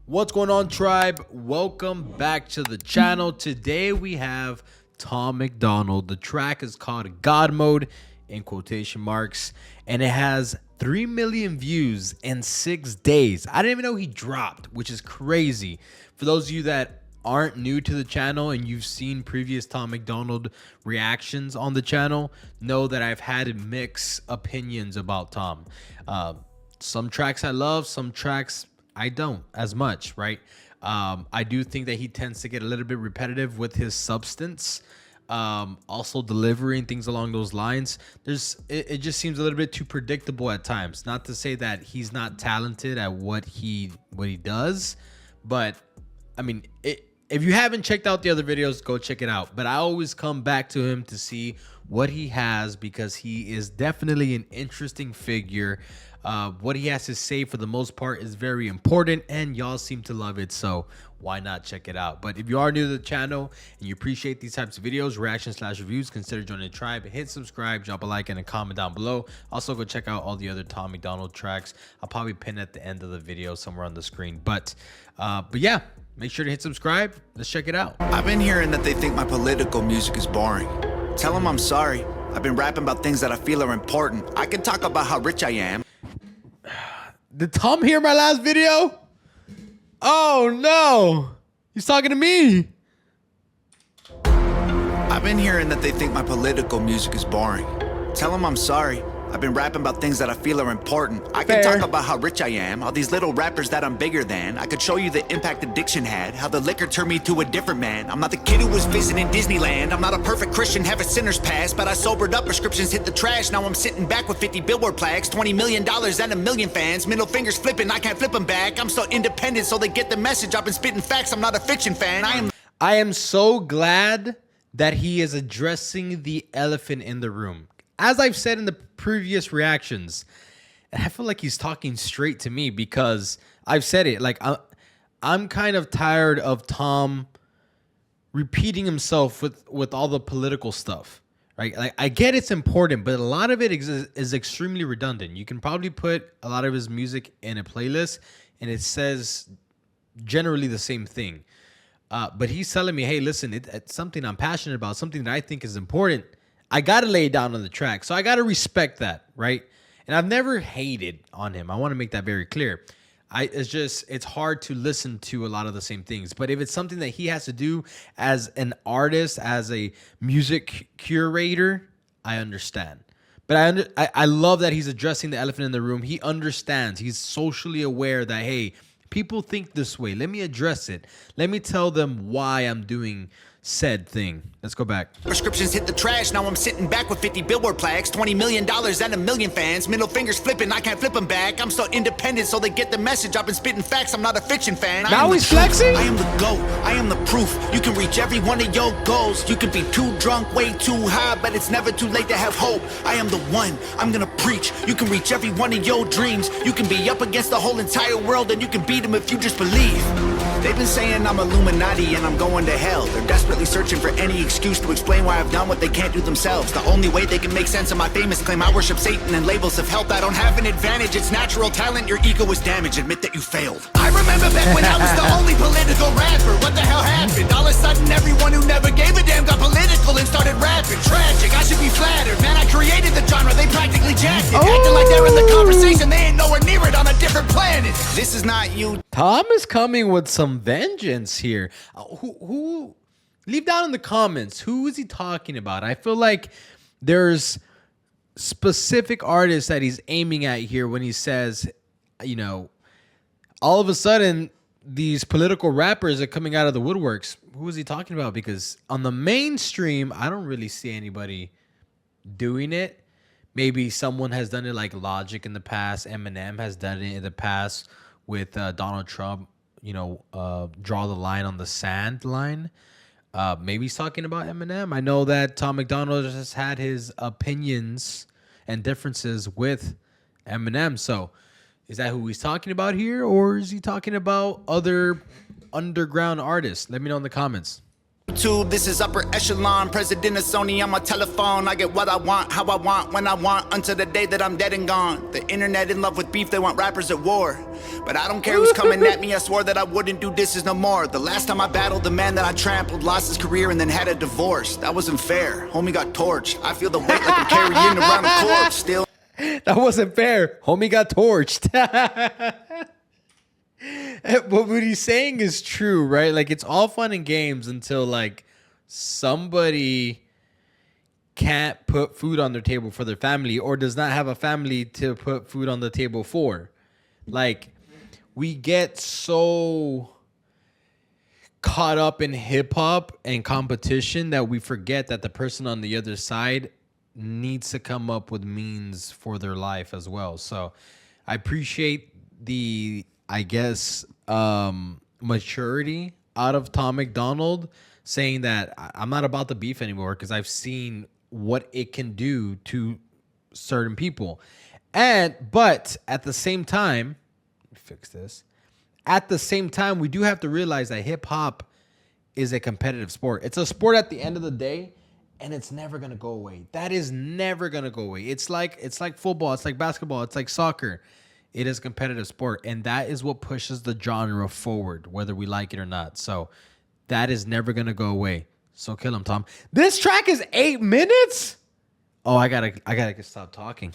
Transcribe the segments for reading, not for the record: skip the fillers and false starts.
What's going on, tribe? Welcome back to the channel. Today we have Tom Macdonald. The track is called God Mode in quotation marks, and it has 3 million views in 6 days. I didn't even know he dropped, which is crazy. For those of you that aren't new to the channel and you've seen previous Tom Macdonald reactions on the channel, know that I've had mixed opinions about Tom. Some tracks I love, some tracks I don't as much, right? I do think that he tends to get a little bit repetitive with his substance. Also delivering things along those lines. It just seems a little bit too predictable at times. Not to say that he's not talented at what he does, but I mean, if you haven't checked out the other videos, go check it out. But I always come back to him to see what he has, because he is definitely an interesting figure. What he has to say for the most part is very important, and y'all seem to love it, so why not check it out? But if you are new to the channel and you appreciate these types of videos, reactions / reviews, consider joining the tribe. Hit subscribe, drop a like and a comment down below. Also go check out all the other Tom Macdonald tracks. I'll probably pin at the end of the video somewhere on the screen. But yeah, make sure to hit subscribe. Let's check it out. I've been hearing that they think my political music is boring. Tell them I'm sorry. I've been rapping about things that I feel are important. I can talk about how rich I am. Did Tom hear my last video? Oh no, he's talking to me. I've been hearing that they think my political music is boring. Tell them I'm sorry. I've been rapping about things that I feel are important. I can talk about how rich I am, all these little rappers that I'm bigger than. I could show you the impact addiction had, how the liquor turned me to a different man. I'm not the kid who was visiting Disneyland. I'm not a perfect Christian, have a sinner's past, but I sobered up, prescriptions hit the trash. Now I'm sitting back with 50 billboard plaques, $20 million and a million fans. Middle fingers flipping, I can't flip them back. I'm so independent, so they get the message. I've been spitting facts, I'm not a fiction fan. I am so glad that he is addressing the elephant in the room. As I've said in the previous reactions, I feel like he's talking straight to me, because I've said it. Like, I'm kind of tired of Tom repeating himself with all the political stuff, right? Like, I get it's important, but a lot of it is extremely redundant. You can probably put a lot of his music in a playlist and it says generally the same thing. But he's telling me, hey, listen, it's something I'm passionate about, something that I think is important. I got to lay it down on the track. So I got to respect that, right? And I've never hated on him. I want to make that very clear. It's hard to listen to a lot of the same things. But if it's something that he has to do as an artist, as a music curator, I understand. But I love that he's addressing the elephant in the room. He understands. He's socially aware that, hey, people think this way. Let me address it. Let me tell them why I'm doing said thing. Let's go back. Prescriptions hit the trash. Now I'm sitting back with 50 billboard plaques, $20 million and a million fans. Middle fingers flipping, I can't flip them back. I'm so independent, so they get the message. I've been spitting facts, I'm not a fiction fan. Now he's flexing? I am the GOAT, I am the proof. You can reach every one of your goals. You can be too drunk, way too high, but it's never too late to have hope. I am the one, I'm gonna preach. You can reach every one of your dreams. You can be up against the whole entire world, and you can beat them if you just believe. They've been saying I'm Illuminati and I'm going to hell. They're desperately searching for any excuse to explain why I've done what they can't do themselves. The only way they can make sense of my famous claim I worship Satan and labels of health. I don't have an advantage, it's natural talent. Your ego is damaged, admit that you failed. I remember back when I was the only political rapper. What the hell happened? All of a sudden everyone who never gave a damn got political and started rapping. Tragic, I should be flattered. Man, I created the genre, they practically jacked it. Acting like they're in the conversation, they ain't nowhere near it, on a different planet. This is not you. Tom is coming with some vengeance here. Who leave down in the comments, who is he talking about? I feel like there's specific artists that he's aiming at here when he says, you know, all of a sudden these political rappers are coming out of the woodworks. Who is he talking about? Because on the mainstream, I don't really see anybody doing it. Maybe someone has done it, like Logic in the past. Eminem has done it in the past with Donald Trump, you know, draw the line on the sand line. Maybe he's talking about Eminem. I know that Tom Macdonald has had his opinions and differences with Eminem. So is that who he's talking about here? Or is he talking about other underground artists? Let me know in the comments. YouTube, this is upper echelon. President of Sony on my telephone. I get what I want, how I want, when I want, until the day that I'm dead and gone. The internet in love with beef, they want rappers at war. But I don't care who's coming at me, I swore that I wouldn't do disses no more. The last time I battled the man that I trampled, lost his career and then had a divorce. That wasn't fair, homie got torched. I feel the weight like I'm carrying around a corpse still. That wasn't fair. Homie got torched. But what he's saying is true, right? Like, it's all fun and games until, like, somebody can't put food on their table for their family or does not have a family to put food on the table for. Like, we get so caught up in hip-hop and competition that we forget that the person on the other side needs to come up with means for their life as well. So I appreciate the, I guess, maturity out of Tom Macdonald saying that I'm not about the beef anymore because I've seen what it can do to certain people. But at the same time, fix this. At the same time, we do have to realize that hip hop is a competitive sport. It's a sport at the end of the day, and it's never gonna go away. That is never gonna go away. It's like football, it's like basketball, it's like soccer. It is a competitive sport, and that is what pushes the genre forward, whether we like it or not. So that is never gonna go away. So kill him, Tom. This track is 8 minutes. Oh, I gotta stop talking.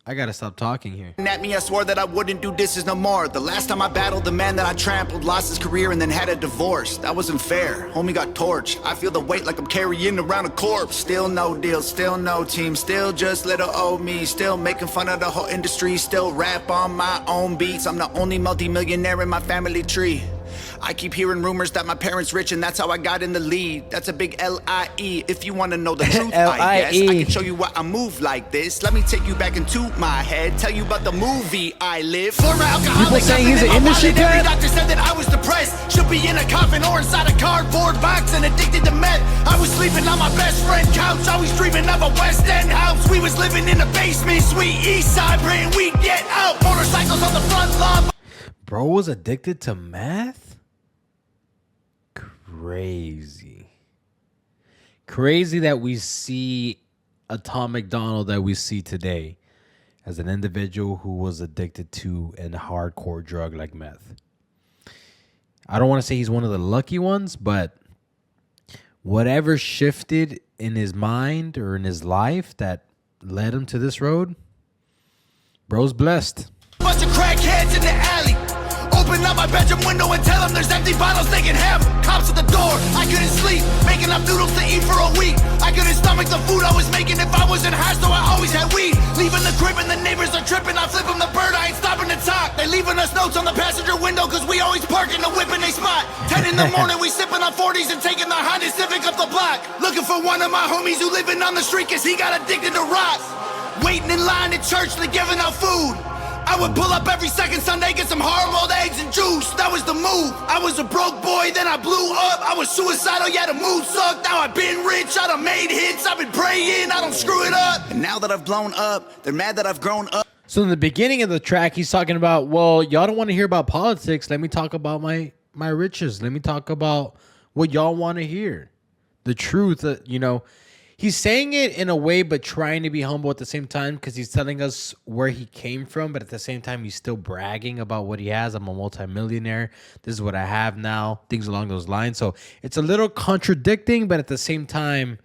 I gotta stop talking here. At me, I swore that I wouldn't do disses no more. The last time I battled the man that I trampled, lost his career and then had a divorce. That wasn't fair, homie got torched. I feel the weight like I'm carrying around a corpse. Still no deal, still no team, still just little old me. Still making fun of the whole industry, still rap on my own beats. I'm the only multi-millionaire in my family tree. I keep hearing rumors that my parents rich and that's how I got in the lead. That's a big L-I-E. If you want to know the truth, I guess I can show you why I move like this. Let me take you back into my head, tell you about the movie I live. Former alcoholic, people saying he's an industry cat. Doctor said that I was depressed, should be in a coffin or inside a cardboard box and addicted to meth. I was sleeping on my best friend couch, always dreaming of a West End house. We was living in a basement, sweet east side, praying we'd get out. Motorcycles on the front lawn. Bro was addicted to meth? Crazy that we see a Tom Macdonald that we see today as an individual who was addicted to a hardcore drug like meth. I don't want to say he's one of the lucky ones, but whatever shifted in his mind or in his life that led him to this road, bro's blessed. Bunch of crackheads in the alley. Open up my bedroom window and tell them there's empty bottles they can have. Cops at the door, I couldn't sleep, making up noodles to eat for a week. I couldn't stomach the food I was making if I wasn't high, so I always had weed. Leaving the crib and the neighbors are tripping, I flip them the bird, I ain't stopping to talk. They leaving us notes on the passenger window cause we always park in the whip in they spot. 10 in the morning we sipping on 40s and taking the Honda Civic up the block. Looking for one of my homies who living on the street cause he got addicted to rock. Waiting in line at church, they giving out food. I would pull up every second Sunday, get some hard-boiled eggs and juice. That was the move. I was a broke boy, then I blew up. I was suicidal, yeah, the mood sucked. Now I've been rich, I done made hits. I've been praying, I don't screw it up. And now that I've blown up, they're mad that I've grown up. So in the beginning of the track, he's talking about, well, y'all don't want to hear about politics. Let me talk about my riches. Let me talk about what y'all want to hear. The truth, you know. He's saying it in a way, but trying to be humble at the same time because he's telling us where he came from. But at the same time, he's still bragging about what he has. I'm a multimillionaire. This is what I have now. Things along those lines. So it's a little contradicting, but at the same time,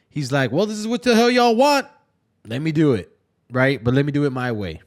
he's like, well, this is what the hell y'all want. Let me do it. Right? But let me do it my way.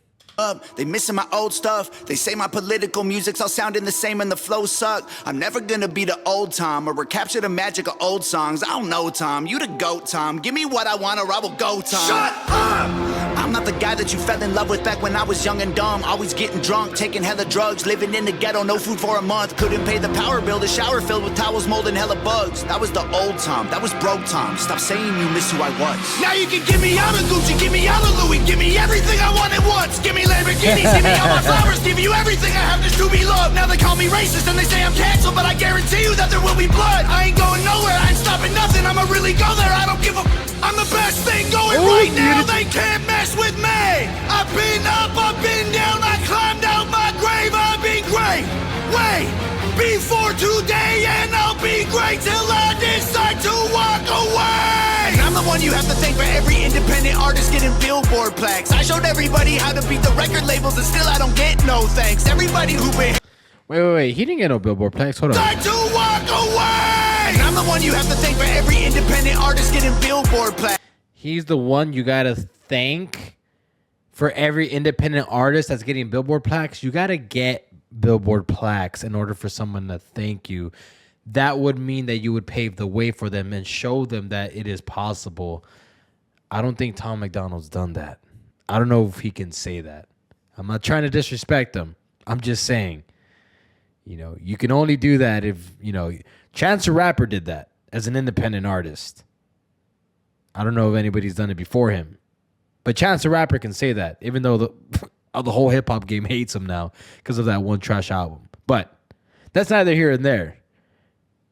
They missing my old stuff. They say my political music's all sounding the same and the flows suck. I'm never gonna be the old Tom or recapture the magic of old songs. I don't know, Tom. You the GOAT, Tom. Give me what I want or I will go, Tom. Shut up! I'm not the guy that you fell in love with back when I was young and dumb. Always getting drunk, taking hella drugs, living in the ghetto, no food for a month. Couldn't pay the power bill, the shower filled with towels molding hella bugs. That was the old Tom, that was broke Tom. Stop saying you miss who I was. Now you can give me all the Gucci, give me all the Louis, give me everything I wanted once. Give me Lamborghinis, give me all my flowers, give you everything I have just to be loved. Now they call me racist and they say I'm canceled, but I guarantee you that there will be blood. I ain't going nowhere, I ain't stopping nothing. I'ma really go there, I don't give a. I'm the best thing going right now. They can't mess with me. I've been up, I've been down, I climbed out my grave. I've been great. Wait. before today, and I'll be great till I decide to walk away. And I'm the one you have to thank for every independent artist getting Billboard plaques. I showed everybody how to beat the record labels, and still I don't get no thanks. Everybody who been Wait. He didn't get no Billboard plaques. Hold on. decide to walk away. And I'm the one you have to thank for every independent artist getting Billboard plaques. He's the one you gotta thank for every independent artist that's getting Billboard plaques. You gotta get Billboard plaques in order for someone to thank you. That would mean that you would pave the way for them and show them that it is possible. I don't think Tom Macdonald's done that. I don't know if he can say that. I'm not trying to disrespect him. I'm just saying, you can only do that if, Chance the Rapper did that as an independent artist. I don't know if anybody's done it before him. But Chance the Rapper can say that, even though the whole hip-hop game hates him now because of that one trash album. But that's neither here and there.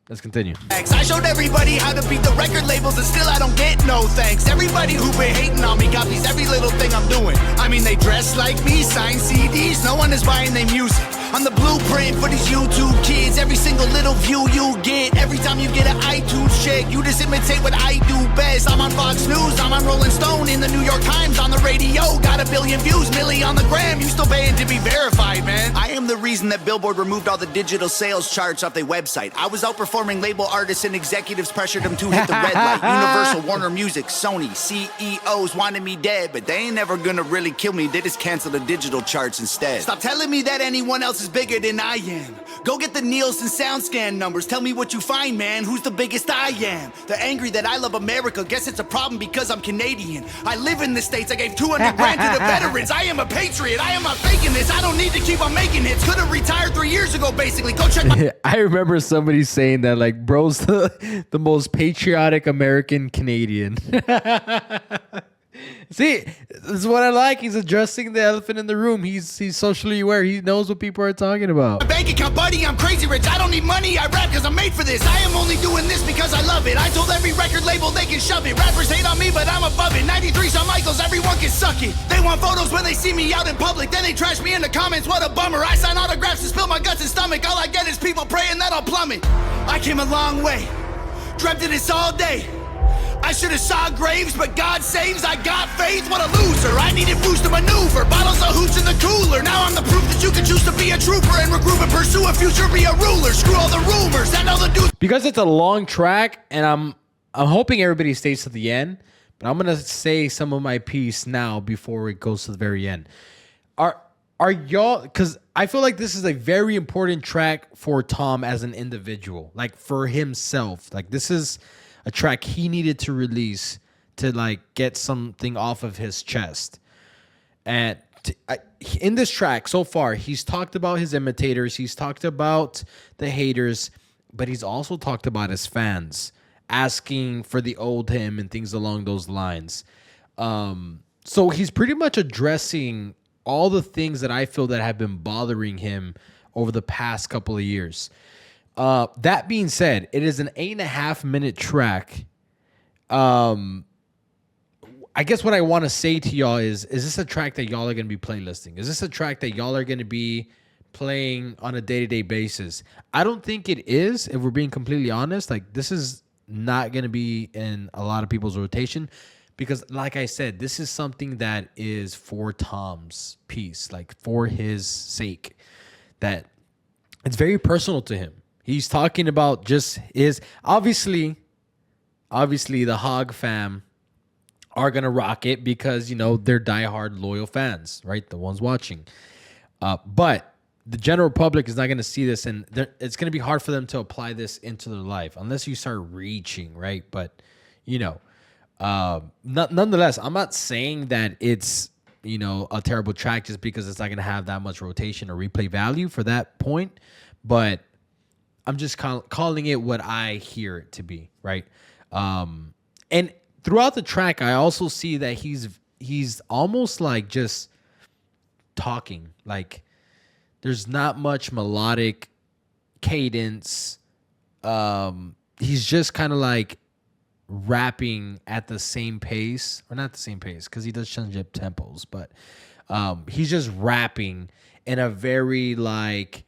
Let's continue. I showed everybody how to beat the record labels, and still I don't get no thanks. Everybody who been hating on me copies every little thing I'm doing. I mean, they dress like me, sign CDs, no one is buying their music. I'm the blueprint for these YouTube kids. Every single little view you get, every time you get an iTunes check, you just imitate what I do best. I'm on Fox News, I'm on Rolling Stone, in the New York Times, on the radio. Got 1 billion views, milli on the gram. You still paying to be verified, man. I am the reason that Billboard removed all the digital sales charts off their website. I was outperforming label artists, and executives pressured them to hit the red light. Universal, Warner Music, Sony, CEOs wanted me dead, but they ain't never gonna really kill me. They just cancel the digital charts instead. Stop telling me that anyone else is bigger than I am. Go get the Nielsen SoundScan numbers. Tell me what you find, man. Who's the biggest I am? They're angry that I love America. Guess it's a problem because I'm Canadian. I live in the States. I gave 200 grand to the veterans. I am a patriot. I am not faking this. I don't need to keep on making hits. Could have retired 3 years ago, basically. Go check my... I remember somebody saying that, like, bro's the most patriotic American Canadian. See, this is what I like. He's addressing the elephant in the room. He's socially aware. He knows what people are talking about. Bank account, buddy, I'm crazy rich. I don't need money. I rap because I'm made for this. I am only doing this because I love it. I told every record label they can shove it. Rappers hate on me, but I'm above it. 93 Shawn Michaels, everyone can suck it. They want photos when they see me out in public. Then they trash me in the comments. What a bummer. I sign autographs and spill my guts and stomach. All I get is people praying that I'll plummet. I came a long way. Dreamt of this all day. I should have saw graves, but God saves. I got faith. What a loser. I needed boost to maneuver. Bottles of hooch in the cooler. Now I'm the proof that you can choose to be a trooper and regroup and pursue a future, be a ruler. Screw all the rumors and all the dudes. Because it's a long track, and I'm hoping everybody stays to the end, but I'm gonna say some of my piece now before it goes to the very end. Are y'all, because I feel like this is a very important track for Tom as an individual, like for himself. Like, this is a track he needed to release to, like, get something off of his chest. And in this track so far, he's talked about his imitators, he's talked about the haters, but he's also talked about his fans asking for the old him and things along those lines. So he's pretty much addressing all the things that I feel that have been bothering him over the past couple of years. That being said, it is an 8.5-minute track. I guess what I want to say to y'all is this a track that y'all are going to be playlisting? Is this a track that y'all are going to be playing on a day-to-day basis? I don't think it is, if we're being completely honest. Like, this is not going to be in a lot of people's rotation because, like I said, this is something that is for Tom's piece, like for his sake, that it's very personal to him. He's talking about just his, obviously the Hog fam are going to rock it because, they're diehard loyal fans, right? The ones watching. But the general public is not going to see this, and it's going to be hard for them to apply this into their life unless you start reaching, right? But, nonetheless, I'm not saying that it's, a terrible track just because it's not going to have that much rotation or replay value for that point. But I'm just calling it what I hear it to be, right? And throughout the track, I also see that he's almost like just talking. Like, there's not much melodic cadence. He's just kind of like rapping at the same pace, or not the same pace, because he does change up tempos, but he's just rapping in a very, like,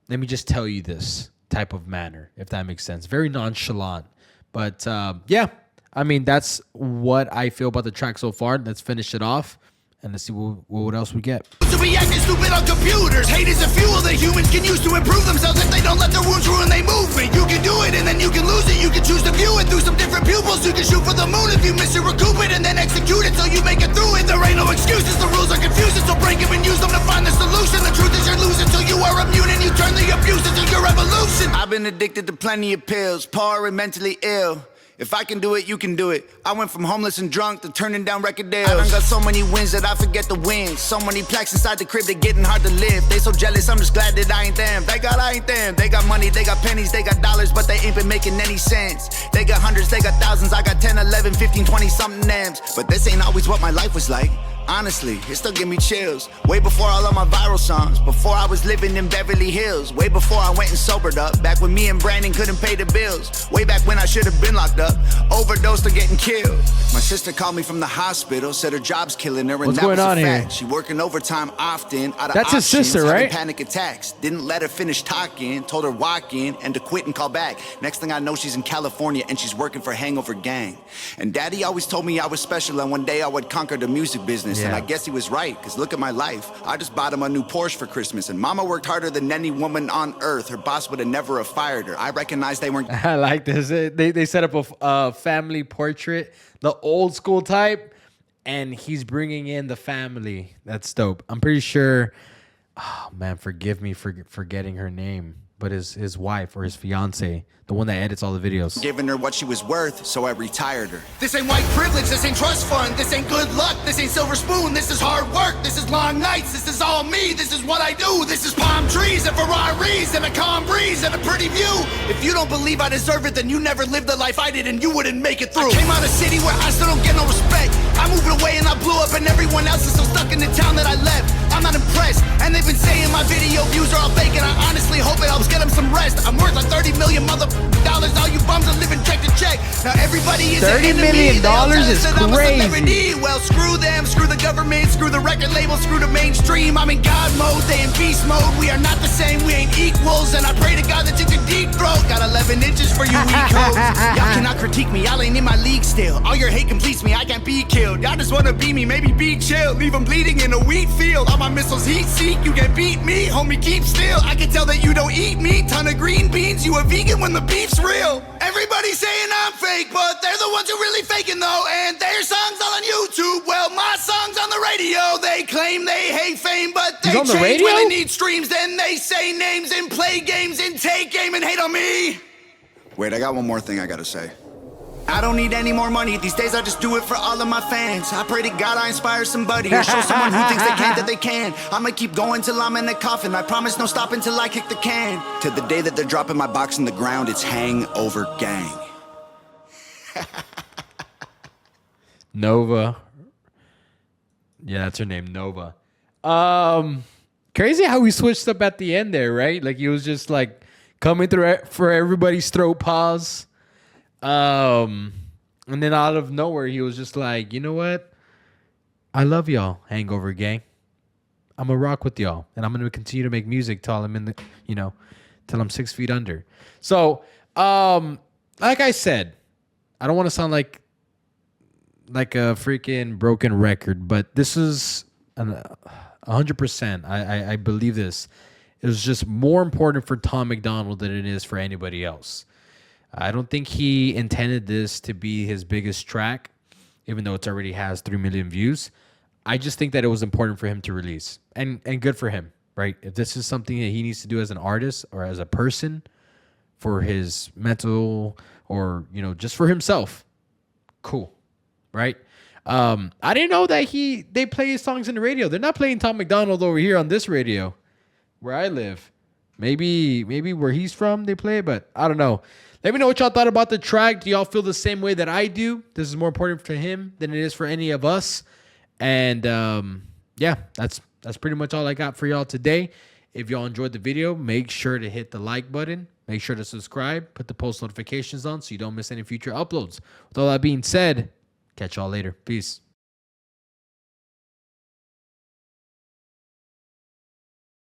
let me just tell you this type of manner, if that makes sense. Very nonchalant. But yeah, I mean, that's what I feel about the track so far. Let's finish it off. And let's see what else we get. To be acting stupid on computers. Hate is a fuel that humans can use to improve themselves if they don't let their wounds ruin their movement. You can do it and then you can lose it. You can choose to view it through some different pupils. You can shoot for the moon if you miss it, recoup it, and then execute it till you make it through it. There ain't no excuses, the rules are confusing, so break them and use them to find the solution. The truth is you're losing till you are immune and you turn the abuse into your revolution. I've been addicted to plenty of pills, poor and mentally ill. If I can do it, you can do it. I went from homeless and drunk to turning down record deals. I done got so many wins that I forget the wins. So many plaques inside the crib, they getting hard to live. They so jealous, I'm just glad that I ain't them. I ain't them. They got money, they got pennies, they got dollars, but they ain't been making any sense. They got hundreds, they got thousands. I got 10, 11, 15, 20 something M's. But this ain't always what my life was like. Honestly, it still give me chills. Way before all of my viral songs, before I was living in Beverly Hills, way before I went and sobered up, back when me and Brandon couldn't pay the bills, way back when I should have been locked up, overdosed or getting killed. My sister called me from the hospital, said her job's killing her, and what's that going was on a here? fact. She working overtime often, out of That's his options, sister, having right? panic attacks. Didn't let her finish talking, told her walk in and to quit and call back. Next thing I know, she's in California and she's working for Hangover Gang. And Daddy always told me I was special and one day I would conquer the music business. Yeah. And I guess he was right, because look at my life. I just bought him a new Porsche for Christmas, and Mama worked harder than any woman on earth. Her boss would have never have fired her. I recognize they weren't. I like this. They set up a family portrait, the old school type, and he's bringing in the family. That's dope. I'm pretty sure. Oh man, forgive me for forgetting her name, but his wife or his fiance, the one that edits all the videos. Giving her what she was worth, so I retired her. This ain't white privilege, this ain't trust fund, this ain't good luck, this ain't silver spoon, this is hard work, this is long nights, this is all me, this is what I do, this is palm trees and Ferraris and a calm breeze and a pretty view. If you don't believe I deserve it, then you never lived the life I did and you wouldn't make it through. I came out of city where I still don't get no respect. I moved away and I blew up and everyone else is still stuck in the town that I left. I'm not impressed, and they've been saying my video views are all fake, and I honestly hope it helps get them some rest. I'm worth like 30 million dollars, all you bums are living check to check. Now everybody is $30 an million enemy. They all tell us is that I'm a crazy. celebrity. Well, screw them, screw the government, screw the record label, screw the mainstream. I'm in God mode, they in beast mode. We are not the same, we ain't equals, and I pray to God that you can deep throat. Got 11 inches for you weak hoes. Y'all cannot critique me, y'all ain't in my league still. All your hate completes me, I can't be killed. Y'all just wanna be me, maybe be chill. Leave them bleeding in a wheat field. All my missiles heat seek, you can't beat me. Homie, keep still. I can tell that you don't eat meat. Ton of green beans, you a vegan when the beef's real. Everybody's saying I'm fake, but they're the ones who really faking though. And their songs all on YouTube. Well, my song's on the radio. They claim they hate fame, but they He's on the change radio? when they need streams. Then they say names and play games and take aim and hate on me. Wait, I got one more thing I gotta say. I don't need any more money. These days I just do it for all of my fans. I pray to God I inspire somebody or show someone who thinks they can't that they can. I'ma keep going till I'm in a coffin. I promise no stopping till I kick the can. To the day that they're dropping my box in the ground, it's Hangover Gang. Nova. Yeah, that's her name, Nova. Crazy how we switched up at the end there, right? Like he was just like coming through for everybody's throat pause. And then out of nowhere, he was just like, you know what? I love y'all, Hangover Gang. I'm gonna rock with y'all, and I'm gonna continue to make music till I'm in the, till I'm 6 feet under. So, like I said, I don't want to sound like a freaking broken record, but this is 100%. I believe this. It was just more important for Tom Macdonald than it is for anybody else. I don't think he intended this to be his biggest track, even though it already has 3 million views. I just think that it was important for him to release, and good for him, right? If this is something that he needs to do as an artist or as a person for his mental or, just for himself, cool, right? I didn't know that they play his songs in the radio. They're not playing Tom Macdonald over here on this radio where I live. Maybe where he's from they play it, but I don't know. Let me know what y'all thought about the track. Do y'all feel the same way that I do? This is more important for him than it is for any of us. And yeah, that's pretty much all I got for y'all today. If y'all enjoyed the video, make sure to hit the like button. Make sure to subscribe. Put the post notifications on so you don't miss any future uploads. With all that being said, catch y'all later. Peace.